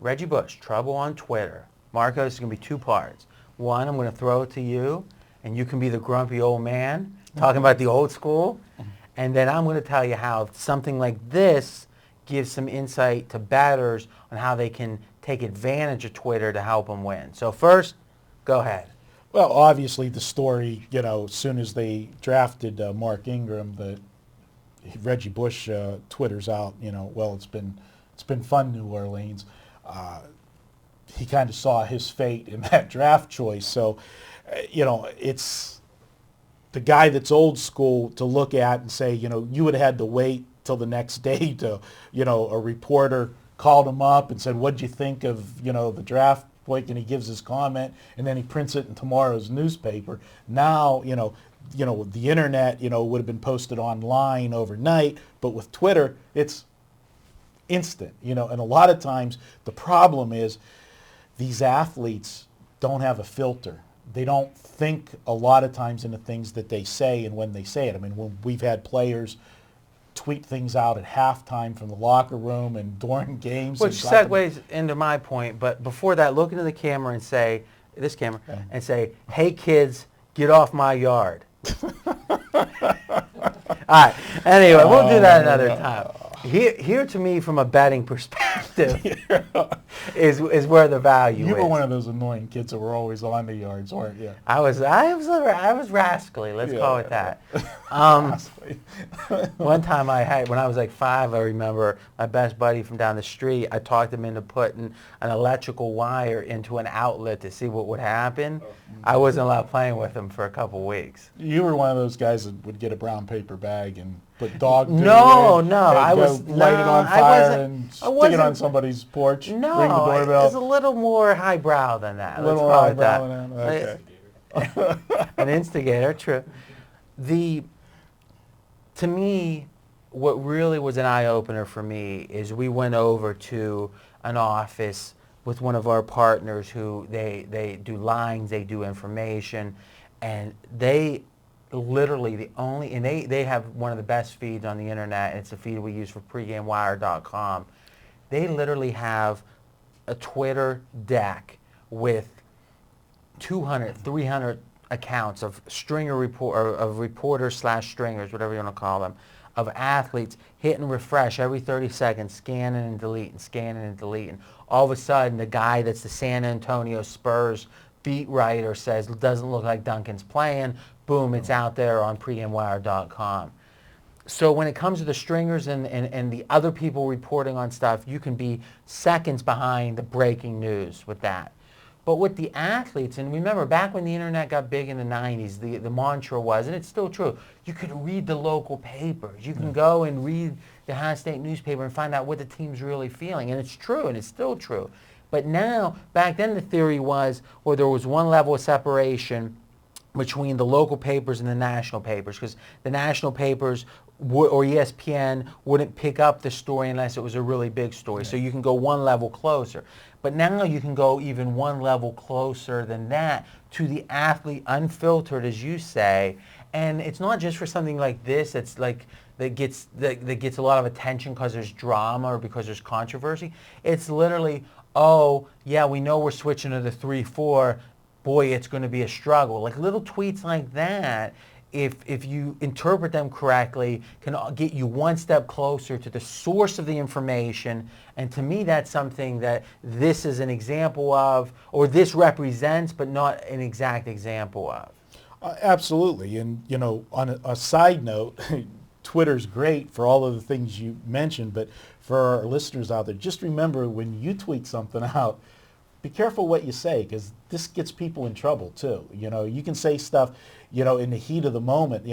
Reggie Bush, trouble on Twitter. Marco, this is going to be two parts. One, I'm going to throw it to you, and you can be the grumpy old man talking about the old school. And then I'm going to tell you how something like this gives some insight to batters on how they can take advantage of Twitter to help them win. So first, go ahead. Well, obviously the story, as soon as they drafted Mark Ingram, Reggie Bush Twitter's out, well, it's been fun, New Orleans. He kind of saw his fate in that draft choice. So, it's the guy that's old school to look at and say, you would have had to wait till the next day to, a reporter called him up and said, what'd you think of, the draft pick? And he gives his comment, and then he prints it in tomorrow's newspaper. Now, the internet, would have been posted online overnight, but with Twitter, it's instant, and a lot of times the problem is these athletes don't have a filter. They don't think a lot of times in the things that they say and when they say it. I mean, when we've had players tweet things out at halftime from the locker room and during games. Which segues into my point, but before that, look into the camera and say, this camera, and say, hey kids, get off my yard. All right, anyway, we'll do that another time. Here to me, from a betting perspective, is where the value is. You were one of those annoying kids that were always on the yards, weren't you? I was rascally. Let's call it that. One time when I was like 5, I remember my best buddy from down the street. I talked him into putting an electrical wire into an outlet to see what would happen. I wasn't allowed playing with him for a couple weeks. You were one of those guys that would get a brown paper bag and put dog food No, in, I was light it on fire and stick it on somebody's porch. Ring the doorbell. No, it's a little more highbrow than that. A little more highbrow than that. Okay. An instigator, true. To me, what really was an eye-opener for me is we went over to an office with one of our partners who they do lines, they do information, and they literally they have one of the best feeds on the internet, and it's a feed we use for pregamewire.com. They literally have a Twitter deck with 200, 300 accounts of reporters/stringers, whatever you want to call them, of athletes hitting refresh every 30 seconds, scanning and deleting. All of a sudden, the guy that's the San Antonio Spurs beat writer says, doesn't look like Duncan's playing. Boom, it's out there on pregamewire.com. So when it comes to the stringers and the other people reporting on stuff, you can be seconds behind the breaking news with that. But with the athletes, and remember, back when the internet got big in the 90s, the mantra was, and it's still true, you could read the local papers. You can go and read the Ohio State newspaper and find out what the team's really feeling. And it's true, and it's still true. But now, back then the theory was, or there was one level of separation between the local papers and the national papers, because the national papers or ESPN wouldn't pick up the story unless it was a really big story. So you can go one level closer. But now you can go even one level closer than that to the athlete, unfiltered, as you say. And it's not just for something like this. It's like that gets a lot of attention because there's drama or because there's controversy. It's literally, oh yeah, we know we're switching to the 3-4. Boy, it's going to be a struggle. Like little tweets like that, if you interpret them correctly, can get you one step closer to the source of the information. And to me, that's something that this is an example of, or this represents, but not an exact example of. Absolutely. And, on a side note, Twitter's great for all of the things you mentioned, but for our listeners out there, just remember when you tweet something out, be careful what you say, because this gets people in trouble too. You can say stuff, in the heat of the moment,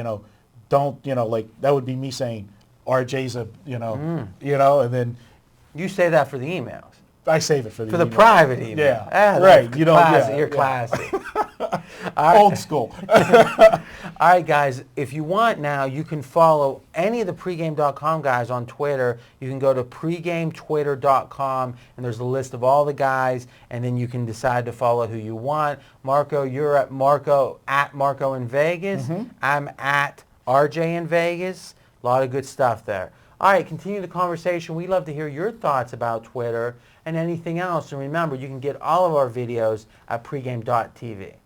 don't, like that would be me saying RJ's a, and then. You say that for the emails. I save it for the email. Private email. Yeah, right. You're classy. Old school. All right, guys, if you want now, you can follow any of the pregame.com guys on Twitter. You can go to pregametwitter.com, and there's a list of all the guys, and then you can decide to follow who you want. Marco, you're at Marco in Vegas. Mm-hmm. I'm at RJ in Vegas. A lot of good stuff there. All right, continue the conversation. We love to hear your thoughts about Twitter and anything else. And remember, you can get all of our videos at pregame.tv.